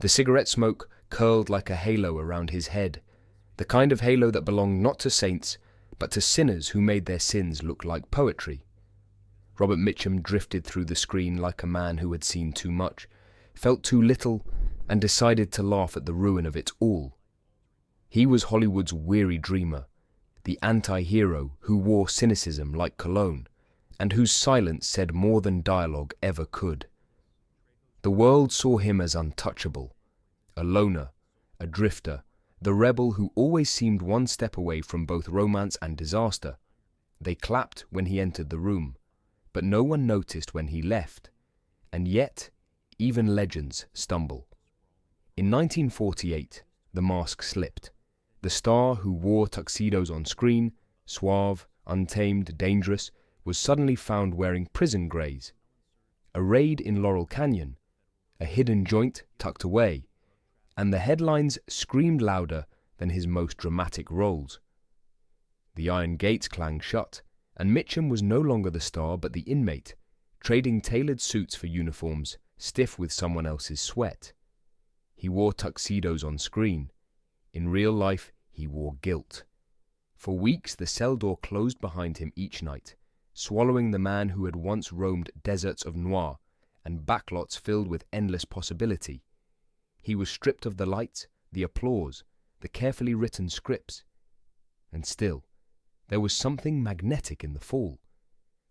The cigarette smoke curled like a halo around his head, the kind of halo that belonged not to saints, but to sinners who made their sins look like poetry. Robert Mitchum drifted through the screen like a man who had seen too much, felt too little, and decided to laugh at the ruin of it all. He was Hollywood's weary dreamer, the anti-hero who wore cynicism like cologne, and whose silence said more than dialogue ever could. The world saw him as untouchable, a loner, a drifter, the rebel who always seemed one step away from both romance and disaster. They clapped when he entered the room, but no one noticed when he left. And yet, even legends stumble. In 1948, the mask slipped. The star who wore tuxedos on screen, suave, untamed, dangerous, was suddenly found wearing prison greys. A raid in Laurel Canyon, a hidden joint tucked away, and the headlines screamed louder than his most dramatic roles. The iron gates clanged shut, and Mitchum was no longer the star but the inmate, trading tailored suits for uniforms, stiff with someone else's sweat. He wore tuxedos on screen. In real life, he wore guilt. For weeks, the cell door closed behind him each night, swallowing the man who had once roamed deserts of noir and backlots filled with endless possibility. He was stripped of the lights, the applause, the carefully written scripts. And still, there was something magnetic in the fall.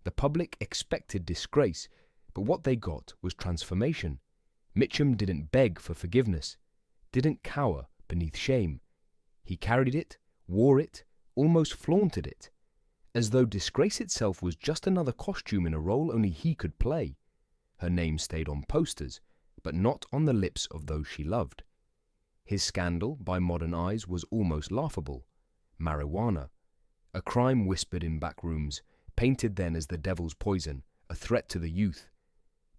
The public expected disgrace, but what they got was transformation. Mitchum didn't beg for forgiveness, didn't cower beneath shame. He carried it, wore it, almost flaunted it, as though disgrace itself was just another costume in a role only he could play. Her name stayed on posters, but not on the lips of those she loved. His scandal, by modern eyes, was almost laughable. Marijuana, a crime whispered in back rooms, painted then as the devil's poison, a threat to the youth.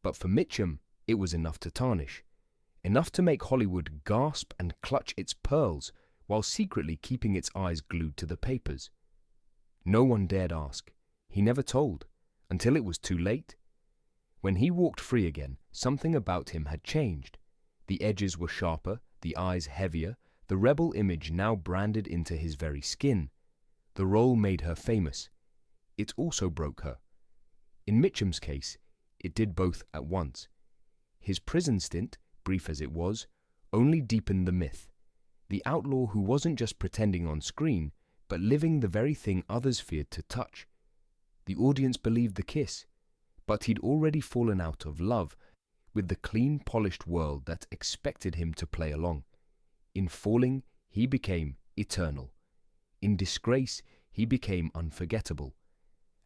But for Mitchum, it was enough to tarnish, enough to make Hollywood gasp and clutch its pearls, while secretly keeping its eyes glued to the papers. No one dared ask. He never told, until it was too late. When he walked free again, something about him had changed. The edges were sharper, the eyes heavier, the rebel image now branded into his very skin. The role made her famous. It also broke her. In Mitchum's case, it did both at once. His prison stint, brief as it was, only deepened the myth. The outlaw who wasn't just pretending on screen, but living the very thing others feared to touch. The audience believed the kiss, but he'd already fallen out of love with the clean, polished world that expected him to play along. In falling, he became eternal. In disgrace, he became unforgettable.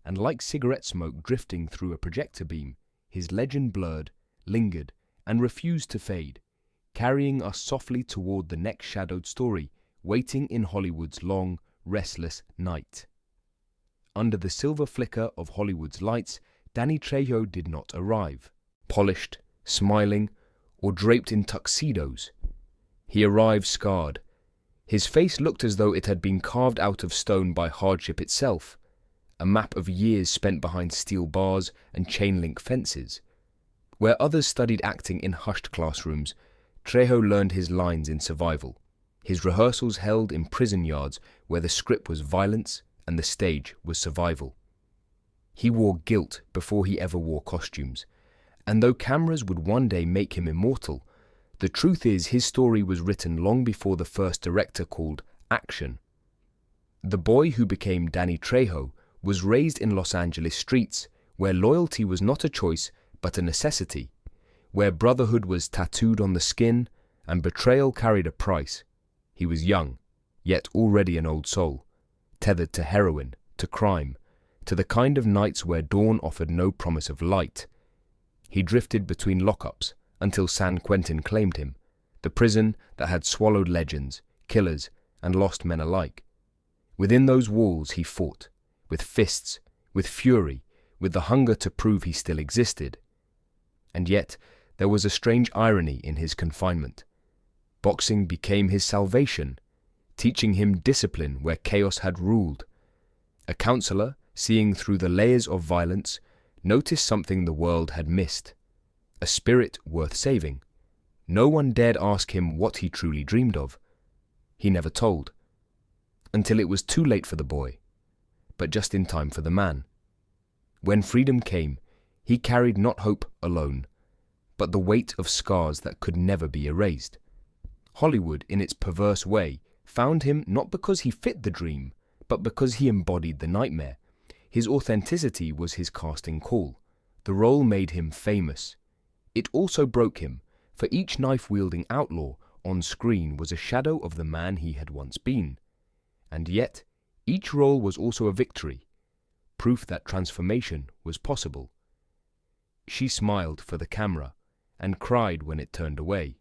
And like cigarette smoke drifting through a projector beam, his legend blurred, lingered, and refused to fade, carrying us softly toward the next shadowed story, waiting in Hollywood's long, restless night. Under the silver flicker of Hollywood's lights, Danny Trejo did not arrive, polished, smiling, or draped in tuxedos. He arrived scarred. His face looked as though it had been carved out of stone by hardship itself, a map of years spent behind steel bars and chain-link fences. Where others studied acting in hushed classrooms, Trejo learned his lines in survival, his rehearsals held in prison yards where the script was violence and the stage was survival. He wore guilt before he ever wore costumes, and though cameras would one day make him immortal, the truth is his story was written long before the first director called action. The boy who became Danny Trejo was raised in Los Angeles streets, where loyalty was not a choice but a necessity, where brotherhood was tattooed on the skin and betrayal carried a price. He was young, yet already an old soul, tethered to heroin, to crime, to the kind of nights where dawn offered no promise of light. He drifted between lockups until San Quentin claimed him, the prison that had swallowed legends, killers, and lost men alike. Within those walls he fought, with fists, with fury, with the hunger to prove he still existed. And yet, there was a strange irony in his confinement. Boxing became his salvation, teaching him discipline where chaos had ruled. A counselor, seeing through the layers of violence, noticed something the world had missed. A spirit worth saving. No one dared ask him what he truly dreamed of. He never told. Until it was too late for the boy, but just in time for the man. When freedom came, he carried not hope alone, but the weight of scars that could never be erased. Hollywood, in its perverse way, found him not because he fit the dream, but because he embodied the nightmare. His authenticity was his casting call. The role made him famous. It also broke him, for each knife-wielding outlaw on screen was a shadow of the man he had once been. And yet, each role was also a victory, proof that transformation was possible. She smiled for the camera and cried when it turned away.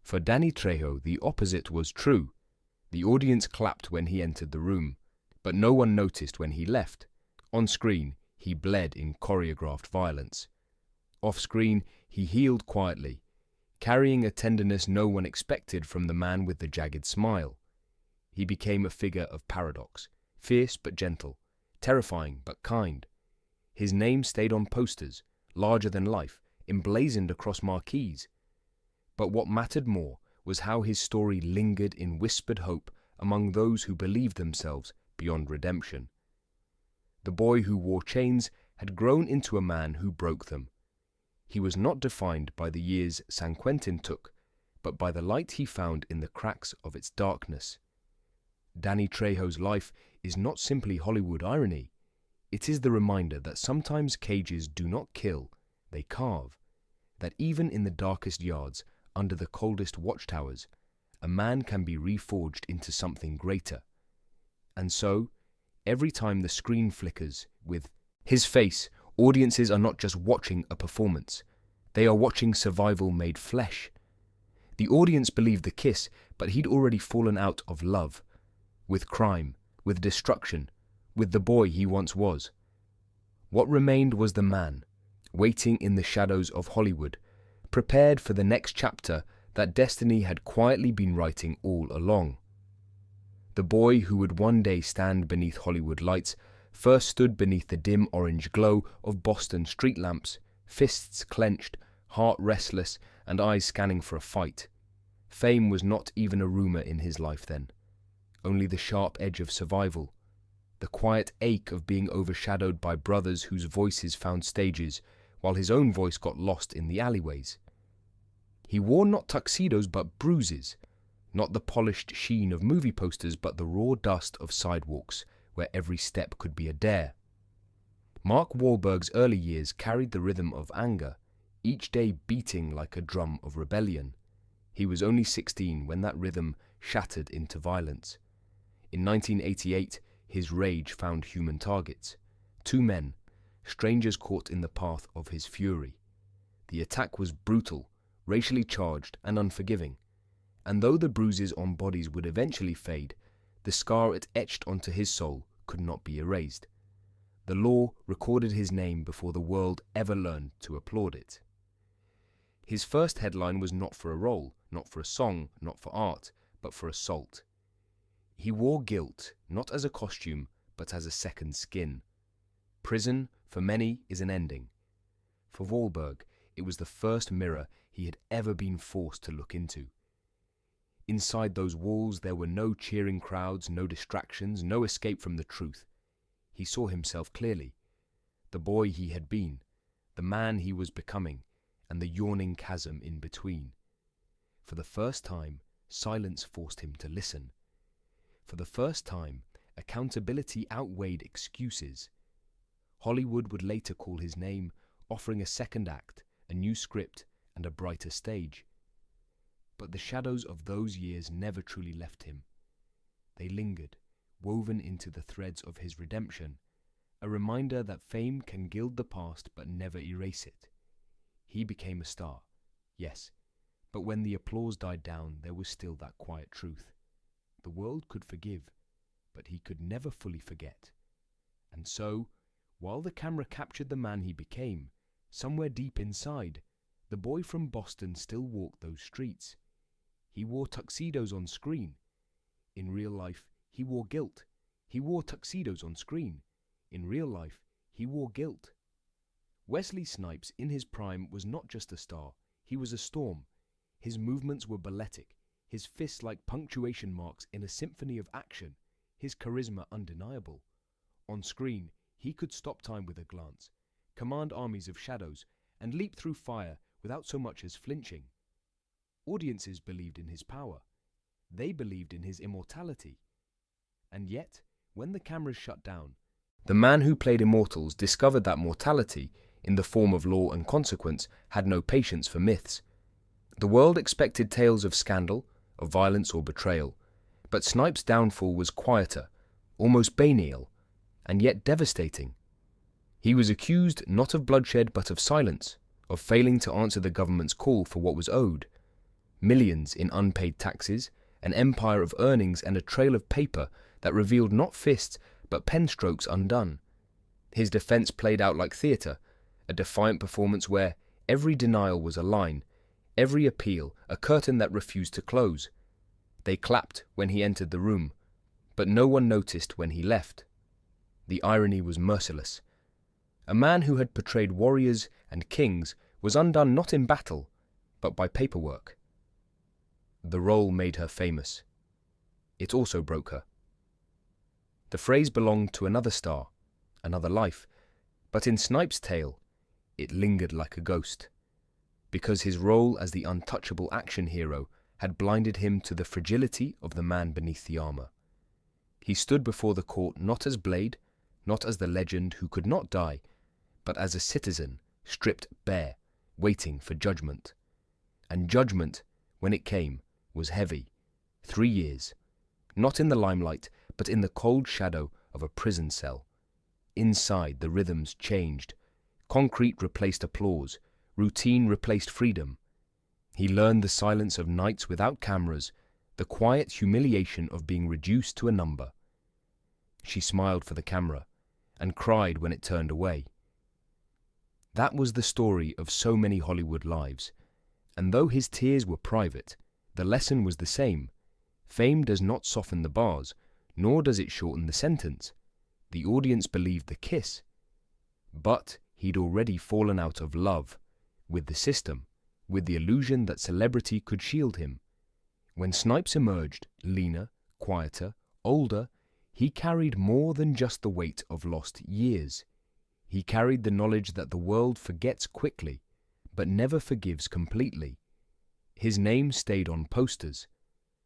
For Danny Trejo, the opposite was true. The audience clapped when he entered the room, but no one noticed when he left. On screen, he bled in choreographed violence. Off-screen, he healed quietly, carrying a tenderness no one expected from the man with the jagged smile. He became a figure of paradox, fierce but gentle, terrifying but kind. His name stayed on posters, larger than life, emblazoned across marquees. But what mattered more was how his story lingered in whispered hope among those who believed themselves beyond redemption. The boy who wore chains had grown into a man who broke them. He was not defined by the years San Quentin took, but by the light he found in the cracks of its darkness. Danny Trejo's life is not simply Hollywood irony. It is the reminder that sometimes cages do not kill, they carve. That even in the darkest yards, under the coldest watchtowers, a man can be reforged into something greater. And so, every time the screen flickers with his face, audiences are not just watching a performance. They are watching survival made flesh. The audience believed the kiss, but he'd already fallen out of love. With crime, with destruction, with the boy he once was. What remained was the man, waiting in the shadows of Hollywood, prepared for the next chapter that destiny had quietly been writing all along. The boy who would one day stand beneath Hollywood lights first stood beneath the dim orange glow of Boston street lamps, fists clenched, heart restless, and eyes scanning for a fight. Fame was not even a rumor in his life then. Only the sharp edge of survival, the quiet ache of being overshadowed by brothers whose voices found stages, while his own voice got lost in the alleyways. He wore not tuxedos but bruises, not the polished sheen of movie posters but the raw dust of sidewalks where every step could be a dare. Mark Wahlberg's early years carried the rhythm of anger, each day beating like a drum of rebellion. He was only 16 when that rhythm shattered into violence. In 1988, his rage found human targets. Two men, strangers caught in the path of his fury. The attack was brutal, racially charged, and unforgiving. And though the bruises on bodies would eventually fade, the scar it etched onto his soul could not be erased. The law recorded his name before the world ever learned to applaud it. His first headline was not for a role, not for a song, not for art, but for assault. He wore guilt, not as a costume, but as a second skin. Prison, for many, is an ending. For Wahlberg, it was the first mirror he had ever been forced to look into. Inside those walls there were no cheering crowds, no distractions, no escape from the truth. He saw himself clearly. The boy he had been, the man he was becoming, and the yawning chasm in between. For the first time, silence forced him to listen. For the first time, accountability outweighed excuses. Hollywood would later call his name, offering a second act, a new script, and a brighter stage. But the shadows of those years never truly left him. They lingered, woven into the threads of his redemption, a reminder that fame can gild the past but never erase it. He became a star, yes, but when the applause died down, there was still that quiet truth. The world could forgive, but he could never fully forget. And so, while the camera captured the man he became, somewhere deep inside, the boy from Boston still walked those streets. He wore tuxedos on screen. In real life, he wore guilt. He wore tuxedos on screen. In real life, he wore guilt. Wesley Snipes, in his prime, was not just a star. He was a storm. His movements were balletic, his fists like punctuation marks in a symphony of action, his charisma undeniable. On screen, he could stop time with a glance, command armies of shadows, and leap through fire without so much as flinching. Audiences believed in his power. They believed in his immortality. And yet, when the cameras shut down, the man who played immortals discovered that mortality, in the form of law and consequence, had no patience for myths. The world expected tales of scandal, of violence or betrayal, but Snipes' downfall was quieter, almost banal, and yet devastating. He was accused not of bloodshed but of silence, of failing to answer the government's call for what was owed. Millions in unpaid taxes, an empire of earnings, and a trail of paper that revealed not fists but pen strokes undone. His defense played out like theatre, a defiant performance where every denial was a line, every appeal a curtain that refused to close. They clapped when he entered the room, but no one noticed when he left. The irony was merciless. A man who had portrayed warriors and kings was undone not in battle, but by paperwork. The role made her famous. It also broke her. The phrase belonged to another star, another life, but in Snipes' tale, it lingered like a ghost, because his role as the untouchable action hero had blinded him to the fragility of the man beneath the armor. He stood before the court not as Blade, not as the legend who could not die, but as a citizen stripped bare, waiting for judgment. And judgment, when it came, was heavy. 3 years, not in the limelight, but in the cold shadow of a prison cell. Inside, the rhythms changed. Concrete replaced applause. Routine replaced freedom. He learned the silence of nights without cameras, the quiet humiliation of being reduced to a number. She smiled for the camera and cried when it turned away. That was the story of so many Hollywood lives, and though his tears were private, the lesson was the same. Fame does not soften the bars, nor does it shorten the sentence. The audience believed the kiss. But he'd already fallen out of love with the system, with the illusion that celebrity could shield him. When Snipes emerged, leaner, quieter, older, he carried more than just the weight of lost years. He carried the knowledge that the world forgets quickly, but never forgives completely. His name stayed on posters,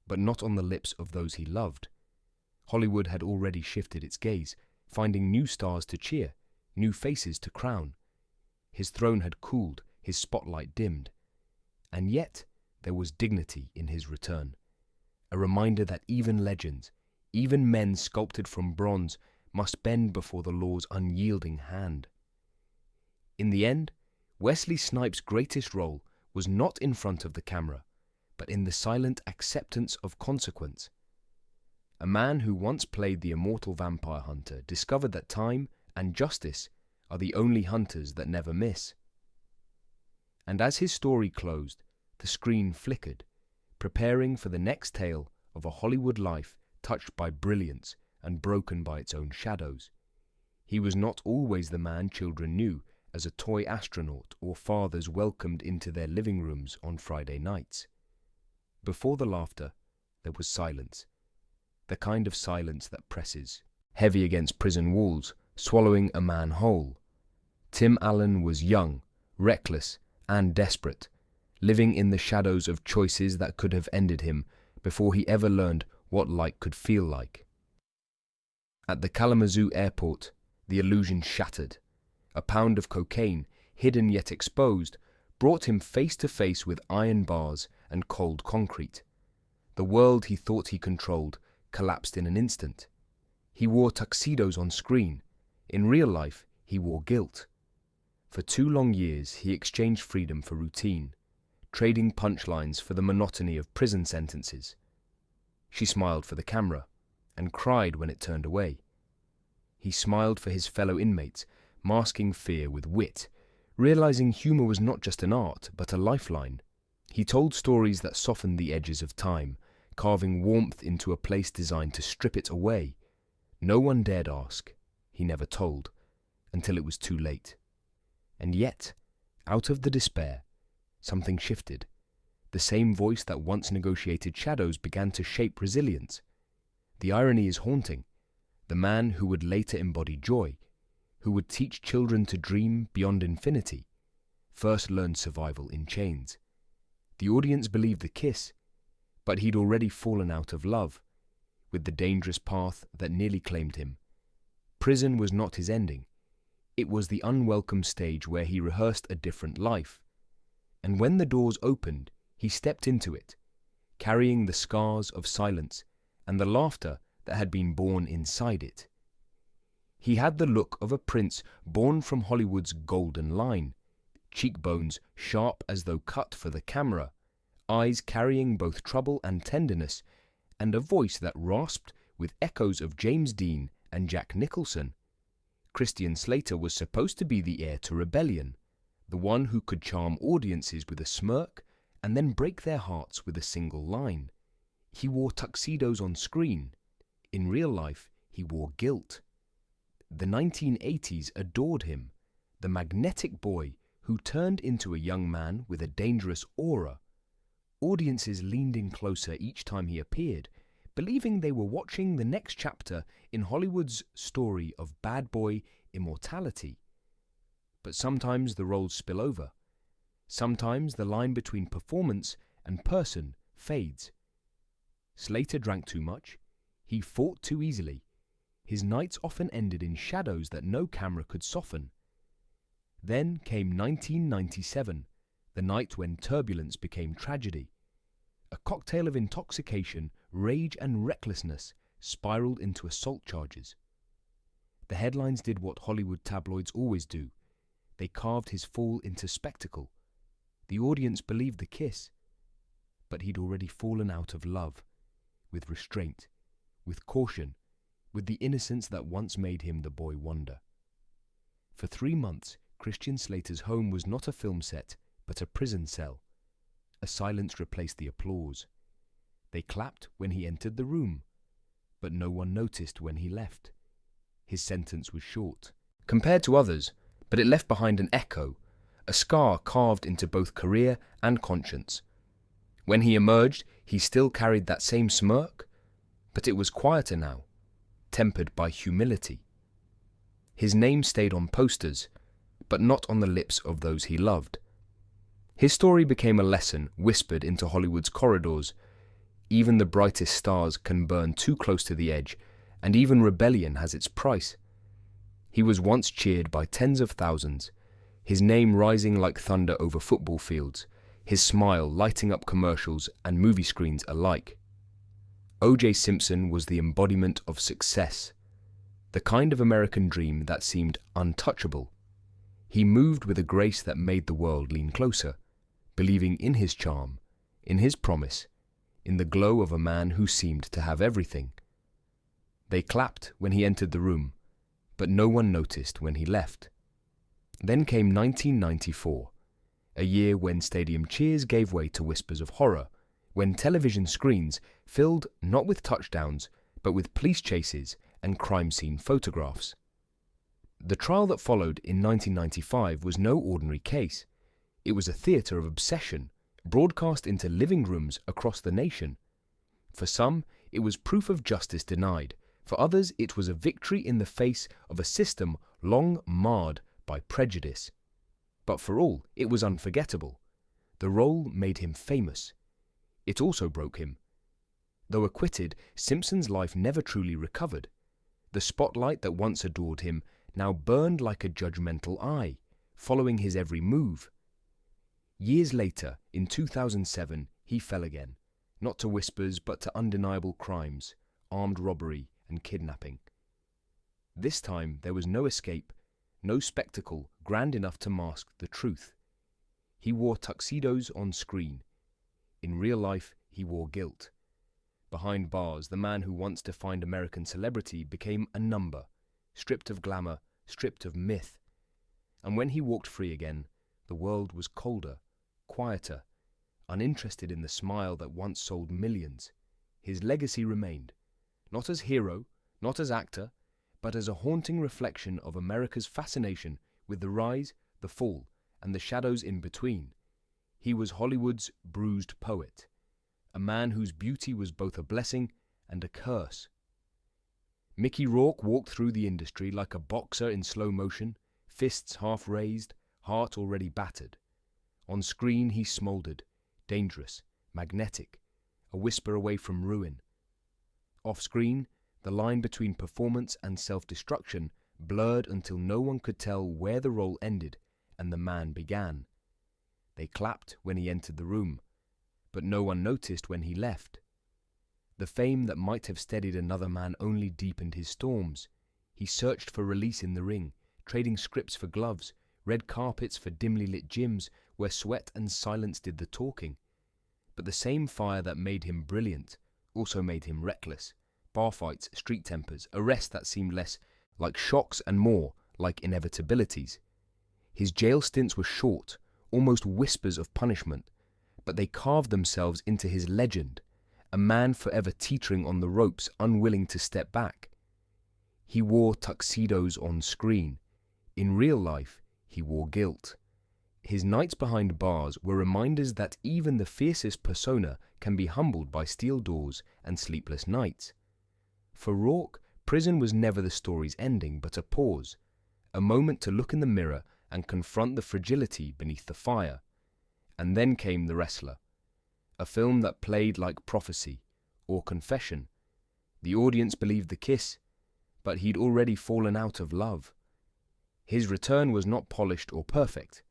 but not on the lips of those he loved. Hollywood had already shifted its gaze, finding new stars to cheer, new faces to crown. His throne had cooled, his spotlight dimmed. And yet there was dignity in his return, a reminder that even legends, even men sculpted from bronze, must bend before the law's unyielding hand. In the end, Wesley Snipes' greatest role was not in front of the camera, but in the silent acceptance of consequence. A man who once played the immortal vampire hunter discovered that time and justice are the only hunters that never miss. And as his story closed, the screen flickered, preparing for the next tale of a Hollywood life touched by brilliance and broken by its own shadows. He was not always the man children knew as a toy astronaut or fathers welcomed into their living rooms on Friday nights. Before the laughter, there was silence, the kind of silence that presses, heavy against prison walls, swallowing a man whole. Tim Allen was young, reckless, and desperate, living in the shadows of choices that could have ended him before he ever learned what light could feel like. At the Kalamazoo airport, the illusion shattered. A pound of cocaine, hidden yet exposed, brought him face to face with iron bars and cold concrete. The world he thought he controlled collapsed in an instant. He wore tuxedos on screen. In real life, he wore guilt. For 2 long years, he exchanged freedom for routine, trading punchlines for the monotony of prison sentences. She smiled for the camera and cried when it turned away. He smiled for his fellow inmates, masking fear with wit, realizing humor was not just an art, but a lifeline. He told stories that softened the edges of time, carving warmth into a place designed to strip it away. No one dared ask. He never told, until it was too late. And yet, out of the despair, something shifted. The same voice that once negotiated shadows began to shape resilience. The irony is haunting. The man who would later embody joy, who would teach children to dream beyond infinity, first learned survival in chains. The audience believed the kiss, but he'd already fallen out of love with the dangerous path that nearly claimed him. Prison was not his ending. It was the unwelcome stage where he rehearsed a different life. And when the doors opened, he stepped into it, carrying the scars of silence and the laughter that had been born inside it. He had the look of a prince born from Hollywood's golden line, cheekbones sharp as though cut for the camera, eyes carrying both trouble and tenderness, and a voice that rasped with echoes of James Dean and Jack Nicholson. Christian Slater was supposed to be the heir to rebellion, the one who could charm audiences with a smirk and then break their hearts with a single line. He wore tuxedos on screen. In real life, he wore guilt. The 1980s adored him, the magnetic boy who turned into a young man with a dangerous aura. Audiences leaned in closer each time he appeared, believing they were watching the next chapter in Hollywood's story of bad boy immortality. But sometimes the roles spill over. Sometimes the line between performance and person fades. Slater drank too much. He fought too easily. His nights often ended in shadows that no camera could soften. Then came 1997, the night when turbulence became tragedy. A cocktail of intoxication, rage and recklessness spiraled into assault charges. The headlines did what Hollywood tabloids always do. They carved his fall into spectacle. The audience believed the kiss, but he'd already fallen out of love, with restraint, with caution, with the innocence that once made him the boy wonder. For 3 months, Christian Slater's home was not a film set, but a prison cell. A silence replaced the applause. They clapped when he entered the room, but no one noticed when he left. His sentence was short, compared to others, but it left behind an echo, a scar carved into both career and conscience. When he emerged, he still carried that same smirk, but it was quieter now, tempered by humility. His name stayed on posters, but not on the lips of those he loved. His story became a lesson whispered into Hollywood's corridors. Even the brightest stars can burn too close to the edge, and even rebellion has its price. He was once cheered by tens of thousands, his name rising like thunder over football fields, his smile lighting up commercials and movie screens alike. O.J. Simpson was the embodiment of success, the kind of American dream that seemed untouchable. He moved with a grace that made the world lean closer, believing in his charm, in his promise, in the glow of a man who seemed to have everything. They clapped when he entered the room, but no one noticed when he left. Then came 1994, a year when stadium cheers gave way to whispers of horror, when television screens filled not with touchdowns, but with police chases and crime scene photographs. The trial that followed in 1995 was no ordinary case. It was a theatre of obsession, broadcast into living rooms across the nation. For some, it was proof of justice denied. For others, it was a victory in the face of a system long marred by prejudice. But for all, it was unforgettable. The role made him famous. It also broke him. Though acquitted, Simpson's life never truly recovered. The spotlight that once adored him now burned like a judgmental eye, following his every move. Years later, in 2007, he fell again, not to whispers but to undeniable crimes, armed robbery and kidnapping. This time there was no escape, no spectacle grand enough to mask the truth. He wore tuxedos on screen. In real life, he wore guilt. Behind bars, the man who once defined American celebrity became a number, stripped of glamour, stripped of myth. And when he walked free again, the world was colder, quieter, uninterested in the smile that once sold millions. His legacy remained, not as hero, not as actor, but as a haunting reflection of America's fascination with the rise, the fall, and the shadows in between. He was Hollywood's bruised poet, a man whose beauty was both a blessing and a curse. Mickey Rourke walked through the industry like a boxer in slow motion, fists half raised, heart already battered. On screen he smoldered, dangerous, magnetic, a whisper away from ruin. Off-screen, the line between performance and self-destruction blurred until no one could tell where the role ended and the man began. They clapped when he entered the room, but no one noticed when he left. The fame that might have steadied another man only deepened his storms. He searched for release in the ring, trading scripts for gloves, red carpets for dimly lit gyms where sweat and silence did the talking. But the same fire that made him brilliant also made him reckless. Bar fights, street tempers, arrests that seemed less like shocks and more like inevitabilities. His jail stints were short, almost whispers of punishment, but they carved themselves into his legend, a man forever teetering on the ropes, unwilling to step back. He wore tuxedos on screen. In real life, he wore guilt. His nights behind bars were reminders that even the fiercest persona can be humbled by steel doors and sleepless nights. For Rourke, prison was never the story's ending, but a pause, a moment to look in the mirror and confront the fragility beneath the fire. And then came The Wrestler, a film that played like prophecy or confession. The audience believed the kiss, but he'd already fallen out of love. His return was not polished or perfect.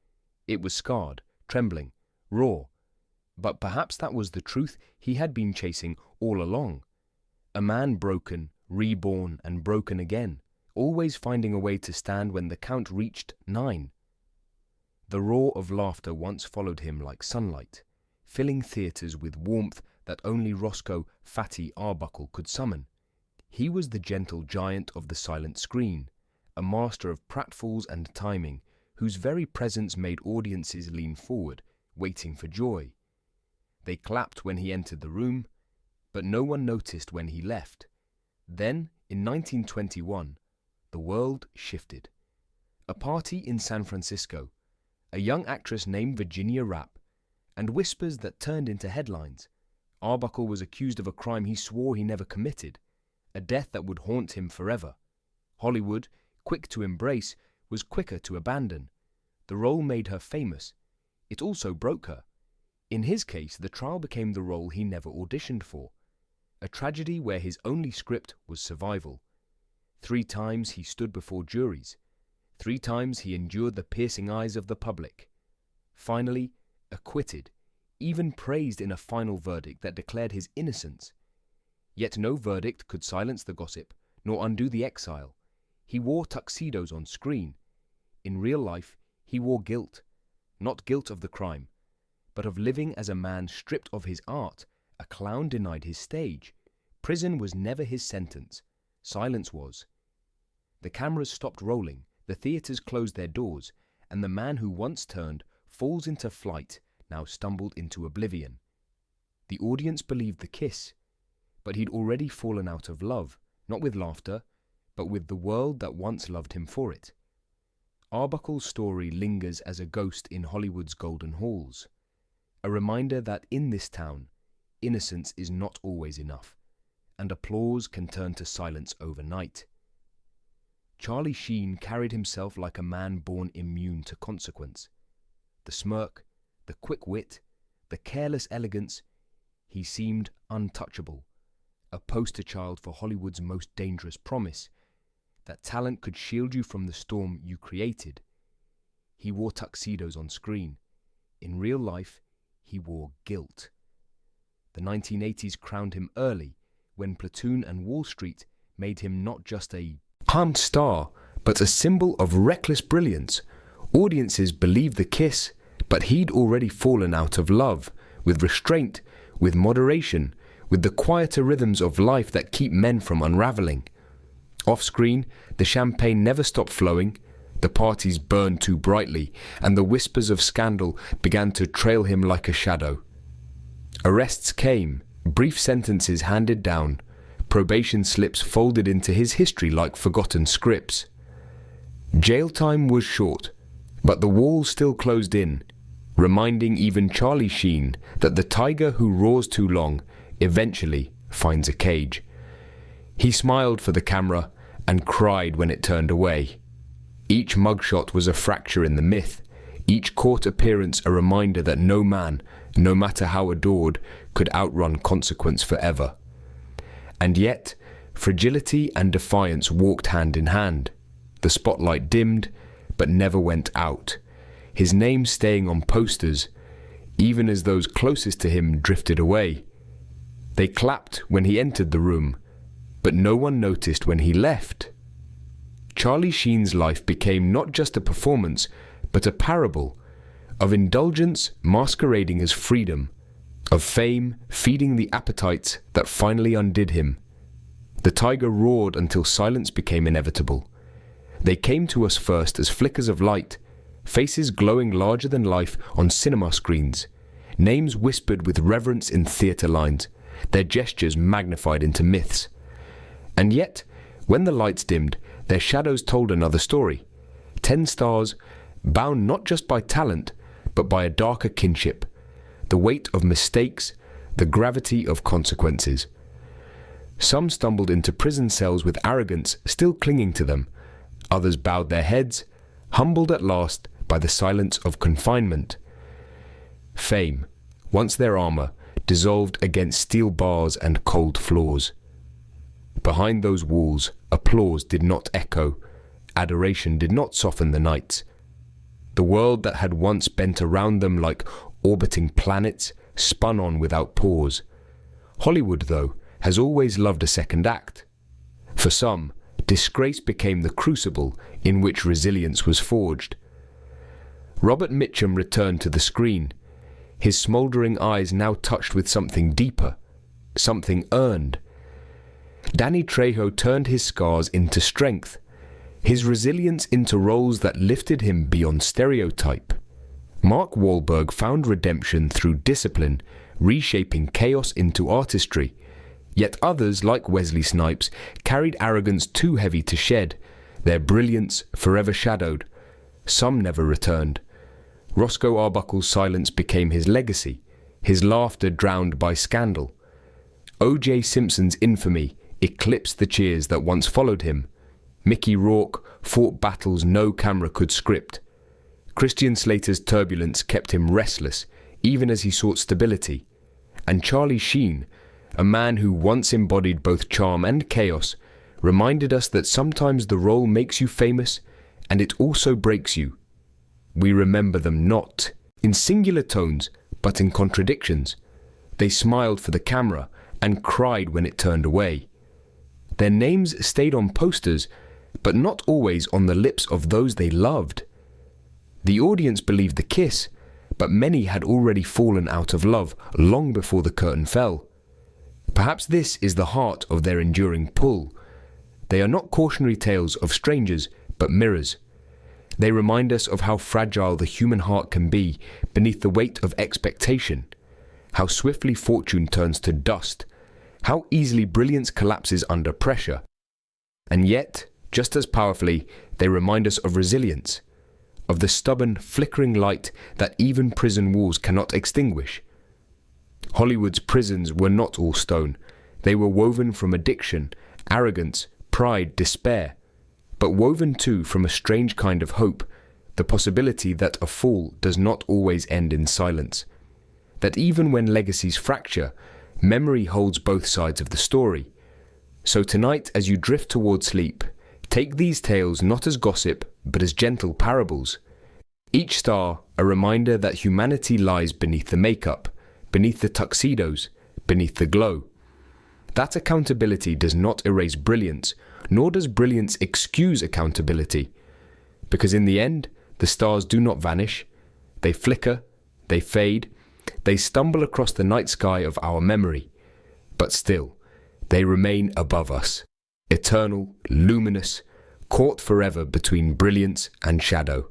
It was scarred, trembling, raw. But perhaps that was the truth he had been chasing all along. A man broken, reborn, and broken again, always finding a way to stand when the count reached 9. The roar of laughter once followed him like sunlight, filling theatres with warmth that only Roscoe "Fatty" Arbuckle could summon. He was the gentle giant of the silent screen, a master of pratfalls and timing, whose very presence made audiences lean forward, waiting for joy. They clapped when he entered the room, but no one noticed when he left. Then, in 1921, the world shifted. A party in San Francisco, a young actress named Virginia Rapp, and whispers that turned into headlines. Arbuckle was accused of a crime he swore he never committed, a death that would haunt him forever. Hollywood, quick to embrace, was quicker to abandon. The role made her famous. It also broke her. In his case, the trial became the role he never auditioned for, a tragedy where his only script was survival. 3 times he stood before juries. 3 times he endured the piercing eyes of the public. Finally, acquitted, even praised in a final verdict that declared his innocence. Yet no verdict could silence the gossip, nor undo the exile. He wore tuxedos on screen. In real life, he wore guilt. Not guilt of the crime, but of living as a man stripped of his art, a clown denied his stage. Prison was never his sentence. Silence was. The cameras stopped rolling, the theatres closed their doors, and the man who once turned falls into flight, now stumbled into oblivion. The audience believed the kiss, but he'd already fallen out of love, not with laughter, but with the world that once loved him for it. Arbuckle's story lingers as a ghost in Hollywood's golden halls, a reminder that in this town, innocence is not always enough, and applause can turn to silence overnight. Charlie Sheen carried himself like a man born immune to consequence. The smirk, the quick wit, the careless elegance, he seemed untouchable, a poster child for Hollywood's most dangerous promise, that talent could shield you from the storm you created. He wore tuxedos on screen. In real life, he wore guilt. The 1980s crowned him early, when Platoon and Wall Street made him not just a palmed star, but a symbol of reckless brilliance. Audiences believed the kiss, but he'd already fallen out of love, with restraint, with moderation, with the quieter rhythms of life that keep men from unraveling. Off-screen, the champagne never stopped flowing, the parties burned too brightly, and the whispers of scandal began to trail him like a shadow. Arrests came, brief sentences handed down, probation slips folded into his history like forgotten scripts. Jail time was short, but the walls still closed in. reminding even Charlie Sheen that the tiger who roars too long eventually finds a cage. He smiled for the camera and cried when it turned away. Each mugshot was a fracture in the myth, each court appearance a reminder that no man, no matter how adored, could outrun consequence forever. And yet, fragility and defiance walked hand in hand. The spotlight dimmed, but never went out, his name staying on posters, even as those closest to him drifted away. They clapped when he entered the room, but no one noticed when he left. Charlie Sheen's life became not just a performance, but a parable of indulgence masquerading as freedom, of fame feeding the appetites that finally undid him. The tiger roared until silence became inevitable. They came to us first as flickers of light, faces glowing larger than life on cinema screens, names whispered with reverence in theatre lines, their gestures magnified into myths. And yet, when the lights dimmed, their shadows told another story. 10 stars, bound not just by talent, but by a darker kinship, the weight of mistakes, the gravity of consequences. Some stumbled into prison cells with arrogance still clinging to them. Others bowed their heads, humbled at last by the silence of confinement. Fame, once their armor, dissolved against steel bars and cold floors. Behind those walls, applause did not echo, adoration did not soften the nights. The world that had once bent around them like orbiting planets spun on without pause. Hollywood, though, has always loved a second act. For some, disgrace became the crucible in which resilience was forged. Robert Mitchum returned to the screen, his smouldering eyes now touched with something deeper, something earned. Danny Trejo turned his scars into strength, his resilience into roles that lifted him beyond stereotype. Mark Wahlberg found redemption through discipline, reshaping chaos into artistry. Yet others, like Wesley Snipes, carried arrogance too heavy to shed, their brilliance forever shadowed. Some never returned. Roscoe Arbuckle's silence became his legacy, his laughter drowned by scandal. O.J. Simpson's infamy eclipsed the cheers that once followed him. Mickey Rourke fought battles no camera could script. Christian Slater's turbulence kept him restless, even as he sought stability. And Charlie Sheen, a man who once embodied both charm and chaos, reminded us that sometimes the role makes you famous, and it also breaks you. We remember them not in singular tones, but in contradictions. They smiled for the camera and cried when it turned away. Their names stayed on posters, but not always on the lips of those they loved. The audience believed the kiss, but many had already fallen out of love long before the curtain fell. Perhaps this is the heart of their enduring pull. They are not cautionary tales of strangers, but mirrors. They remind us of how fragile the human heart can be beneath the weight of expectation, how swiftly fortune turns to dust, how easily brilliance collapses under pressure. And yet, just as powerfully, they remind us of resilience, of the stubborn, flickering light that even prison walls cannot extinguish. Hollywood's prisons were not all stone. They were woven from addiction, arrogance, pride, despair, but woven too from a strange kind of hope, the possibility that a fall does not always end in silence, that even when legacies fracture, memory holds both sides of the story. So tonight, as you drift toward sleep, take these tales not as gossip, but as gentle parables. Each star a reminder that humanity lies beneath the makeup, beneath the tuxedos, beneath the glow. That accountability does not erase brilliance, nor does brilliance excuse accountability. Because in the end, the stars do not vanish. They flicker, they fade, they stumble across the night sky of our memory. But still, they remain above us, eternal, luminous, caught forever between brilliance and shadow.